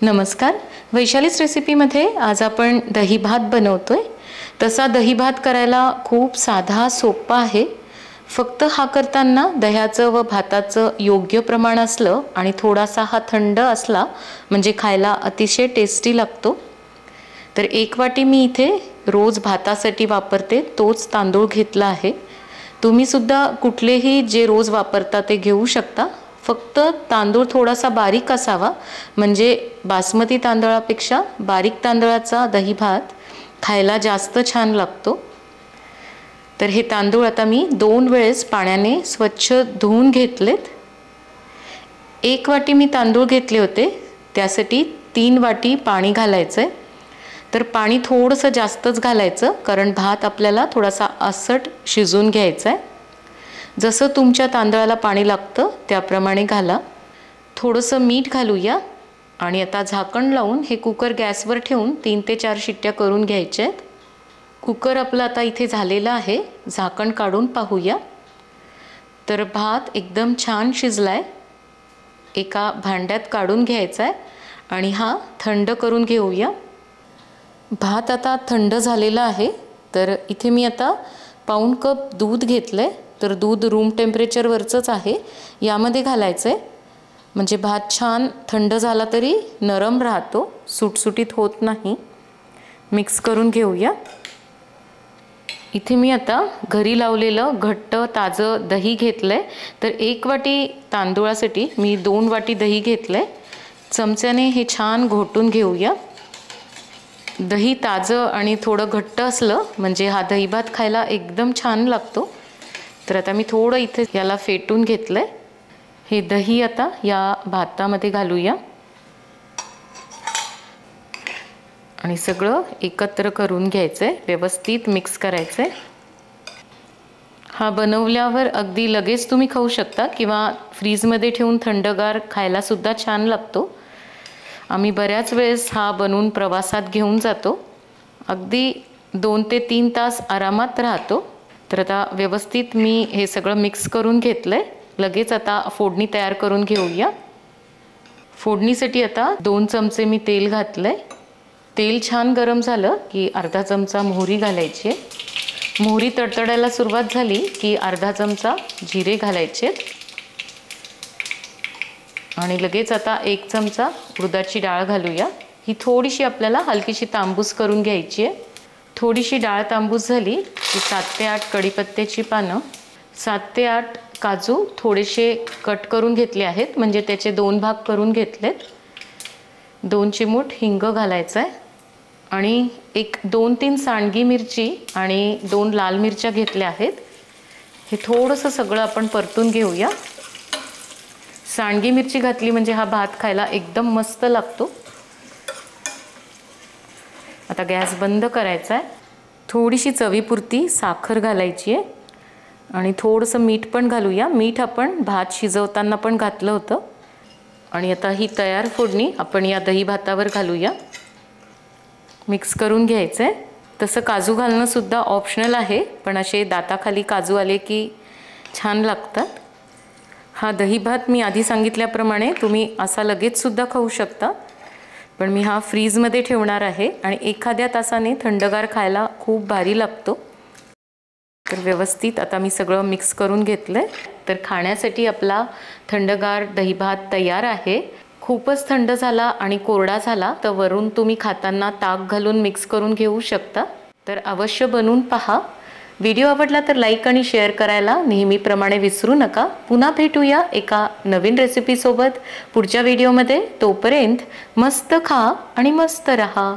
नमस्कार, वैशालीच रेसिपीमध्ये आज आपण दही भात बनवतोय। तसा दही भात करायला खूप साधा सोपा आहे। फक्त हा करताना दह्याचं व भाताचं योग्य प्रमाण असलं आणि थोडासा हा थंड असला म्हणजे खायला अतिशय टेस्टी लागतो। तर एक वाटी मी इथे रोज भातासाठी वापरते तोच तांदूळ घेतला आहे। तुम्ही सुद्धा कुठलेही जे रोज वापरता ते घेऊ शकता। फक्त तांदूळ थोडासा बारीक असावा म्हणजे बासमती तांदळापेक्षा बारीक तांदळाचा दही भात खायला जास्त छान लागतो। तर हे तांदूळ आता मी 2 वेळेस पाण्याने स्वच्छ धुवून घेतलेत। 1 वाटी मी तांदूळ घेतले होते त्यासाठी 3 वाटी पाणी घालायचंय। तर पाणी थोडंसं जास्तच घालायचं कारण भात आपल्याला थोडासा आसट शिजून घ्यायचा आहे। जसं तुमच्या तांदळाला पाणी लागतं त्याप्रमाणे घाला। थोडंसं मीठ घालूया आणि आता झाकण लावून हे कुकर गॅसवर ठेवून 3 ते 4 शिट्ट्या करून घ्यायच्या आहेत। कुकर आपला आता इथे झालेला आहे, झाकण काढून पाहूया। तर भात एकदम छान शिजलाय। एका भांड्यात काढून घ्यायचा आहे आणि हा थंड करून घेऊया। भात आता थंड झालेला आहे। तर इथे मी आता पाऊण कप दूध घेतलंय। तर दूध रूम टेम्परेचरवरचंच आहे, यामध्ये घालायचं आहे म्हणजे भात छान थंड झाला तरी नरम राहतो, सुटसुटीत होत नाही। मिक्स करून घेऊया। इथे मी आता घरी लावलेलं घट्ट ताजं दही घेतलंय। तर 1 वाटी तांदूळासाठी मी 2 वाटी दही घेतलंय। चमच्याने हे छान घोटून घेऊया। दही ताजं आणि थोडं घट्ट असलं म्हणजे हा दही भात खायला एकदम छान लागतो। तर आता मी थोडं इथे याला फेटून घेतलंय। हे दही आता या भातामध्ये घालूया आणि सगळं एकत्र करून घ्यायचंय, व्यवस्थित मिक्स करायचंय। हा बनवल्यावर अगदी लगेच तुम्ही खाऊ शकता किंवा फ्रीजमध्ये ठेवून थंडगार खायला सुद्धा छान लागतो। आम्ही बऱ्याच वेळेस हा बनवून प्रवासात घेऊन जातो। अगदी 2 ते 3 तास आरामात राहतो। तर आता व्यवस्थित मी हे सगळं मिक्स करून घेतलंय। लगेच आता फोडणी तयार करून घेऊया। फोडणीसाठी आता 2 चमचे मी तेल घातलंय। तेल छान गरम झालं की अर्धा चमचा मोहरी घालायची आहे। मोहरी तडतडायला सुरुवात झाली की अर्धा चमचा जिरे घालायचे आणि लगेच आता 1 चमचा उडदाची डाळ घालूया। ही थोडीशी आपल्याला हलकीशी तांबूस करून घ्यायची आहे। थोडीशी डाळ तांबूस झाली की 7 ते 8 कढीपत्त्याची पानं, 7 ते 8 काजू थोडेसे कट करून घेतले आहेत म्हणजे त्याचे 2 भाग करून घेतलेत। 2 चिमूट हिंग घालायचा आहे आणि 2-3 सांडगी मिरची आणि 2 लाल मिरच्या घेतल्या आहेत। हे थोडंसं सगळं आपण परतून घेऊया। सांडगी मिरची घातली म्हणजे हा भात खायला एकदम मस्त लागतो। आता गॅस बंद करायचा आहे। थोडीशी चवीपुरती साखर घालायची आहे आणि थोडंसं मीठ पण घालूया। मीठ आपण भात शिजवताना पण घातलं होतं। आणि आता ही तयार फोडणी आपण या दही भातावर घालूया। मिक्स करून घ्यायचं आहे। तसं काजू घालणं सुद्धा ऑप्शनल आहे, पण असे दाताखाली काजू आले की छान लागतात। हा दही भात मी आधी सांगितल्याप्रमाणे तुम्ही असा लगेच सुद्धा खाऊ शकता, पण मी हा फ्रीजमध्ये ठेवणार आहे आणि एखाद्या तासाने थंडगार खायला खूप भारी लागतो। तर व्यवस्थित आता मी सगळं मिक्स करून घेतलंय। तर खाण्यासाठी आपला थंडगार दही भात तयार आहे। खूपच थंड झाला आणि कोरडा झाला तर वरून तुम्ही खाताना ताक घालून मिक्स करून घेऊ शकता। तर अवश्य बनवून पहा। व्हिडिओ आवडला तर लाईक आणि शेअर करायला नेहमीप्रमाणे विसरू नका। पुन्हा भेटूया एका नवीन रेसिपीसोबत पुढच्या व्हिडिओमध्ये। तोपर्यंत मस्त खा आणि मस्त रहा।